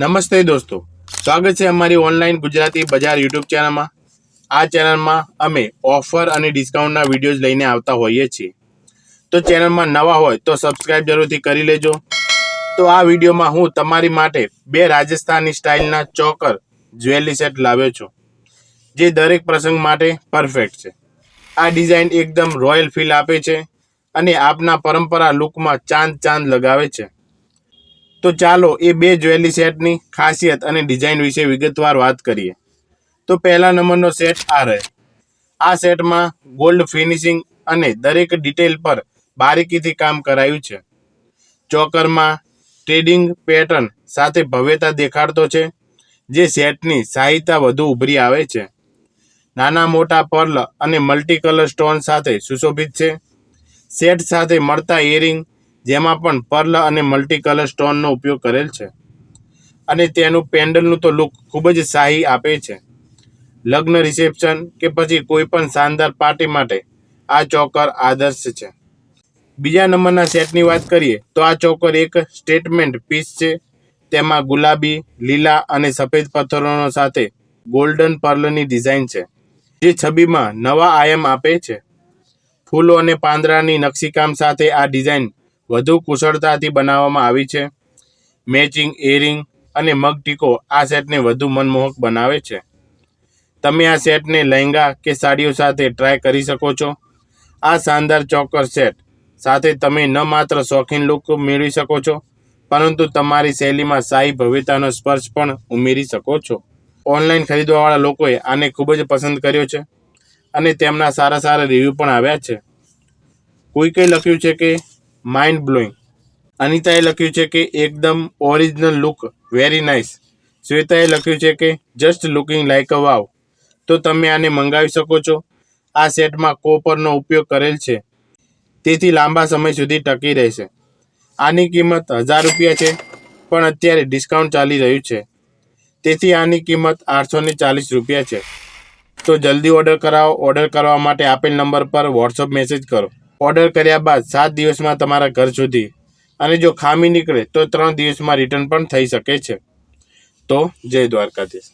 નમસ્તે દોસ્તો, સ્વાગત છે અમારી ઓનલાઈન ગુજરાતી બજાર યુટ્યુબ ચેનલમાં। આ ચેનલમાં અમે ઓફર અને ડિસ્કાઉન્ટના વિડીયોઝ લઈને આવતા હોઈએ છીએ, તો ચેનલમાં નવા હોય તો સબસ્ક્રાઇબ જરૂરથી કરી લેજો। તો આ વિડીયોમાં હું તમારી માટે બે રાજસ્થાની સ્ટાઇલના ચોકર જ્વેલરી સેટ લાવ્યો છું, જે દરેક પ્રસંગ માટે પરફેક્ટ છે। આ ડિઝાઇન એકદમ રોયલ ફીલ આપે છે અને આપના પરંપરા લુકમાં ચાંદ લગાવે છે। તો ચાલો એ બે જ્વેલરી સેટની ખાસિયત અને ડિઝાઇન વિશે વિગતવાર વાત કરીએ। તો પહેલા નંબરનો સેટ આ રહે। આ સેટમાં ગોલ્ડ ફિનિશિંગ અને દરેક ડિટેલ પર બારીકીથી કામ કરાયું છે। ચોકરમાં ટ્રેડિંગ પેટર્ન સાથે ભવ્યતા દેખાડતો છે, જે સેટની શાહીતા વધુ ઉભરી આવે છે। નાના મોટા પર્લ અને મલ્ટી કલર સ્ટોન સાથે સુશોભિત છે। સેટ સાથે મળતા ઇયરિંગ જેમાં પણ પર્લ અને મલ્ટી કલર સ્ટોનનો ઉપયોગ કરેલ છે અને તેનું પેન્ડલનું તો લુક ખૂબ જ શાહી આપે છે। લગ્ન, રિસેપ્શન કે પછી કોઈ પણ શાનદાર પાર્ટી માટે આ ચોકર આદર્શ છે। બીજા નંબરના સેટની વાત કરીએ તો આ ચોકર એક સ્ટેટમેન્ટ પીસ છે। તેમાં ગુલાબી, લીલા અને સફેદ પથ્થરોનો સાથે ગોલ્ડન પર્લની ડિઝાઇન છે, જે છબીમાં નવા આયામ આપે છે। ફૂલો અને પાંદડાની નકશીકામ સાથે આ ડિઝાઇન વધુ કુશળતાથી બનાવવામાં આવી છે। મેચિંગ ઇયરિંગ અને મગ ટીકો આ સેટને વધુ મનમોહક બનાવે છે। તમે આ સેટને લહેંગા કે સાડીઓ સાથે ટ્રાય કરી શકો છો। આ શાનદાર ચોકર સેટ સાથે તમે ન માત્ર શોખીન લુક મેળવી શકો છો, પરંતુ તમારી શૈલીમાં શાહી ભવ્યતાનો સ્પર્શ પણ ઉમેરી શકો છો। ઓનલાઈન ખરીદવાવાળા લોકોએ આને ખૂબ જ પસંદ કર્યો છે અને તેમના સારા રિવ્યૂ પણ આવ્યા છે। કોઈકે લખ્યું છે કે માઇન્ડ બ્લોઈંગ, અનિતાએ લખ્યું છે કે એકદમ ઓરિજિનલ લુક, વેરી નાઇસ, શ્વેતાએ લખ્યું છે કે જસ્ટ લુકિંગ લાઇક અ વાવ। તો તમે આને મંગાવી શકો છો। આ સેટમાં કોપરનો ઉપયોગ કરેલ છે, તેથી લાંબા સમય સુધી ટકી રહેશે। આની કિંમત 1000 રૂપિયા છે, પણ અત્યારે ડિસ્કાઉન્ટ ચાલી રહ્યું છે, તેથી આની કિંમત 840 રૂપિયા છે। તો જલ્દી ઓર્ડર કરાવો। ઓર્ડર કરવા માટે આપેલ નંબર પર વોટ્સઅપ મેસેજ કરો। ઓર્ડર કર્યા બાદ 7 દિવસમાં તમારા ઘર સુધી, અને જો ખામી નીકળે તો 3 દિવસમાં રિટર્ન પણ થઈ શકે છે। તો જય દ્વારકાધીશ।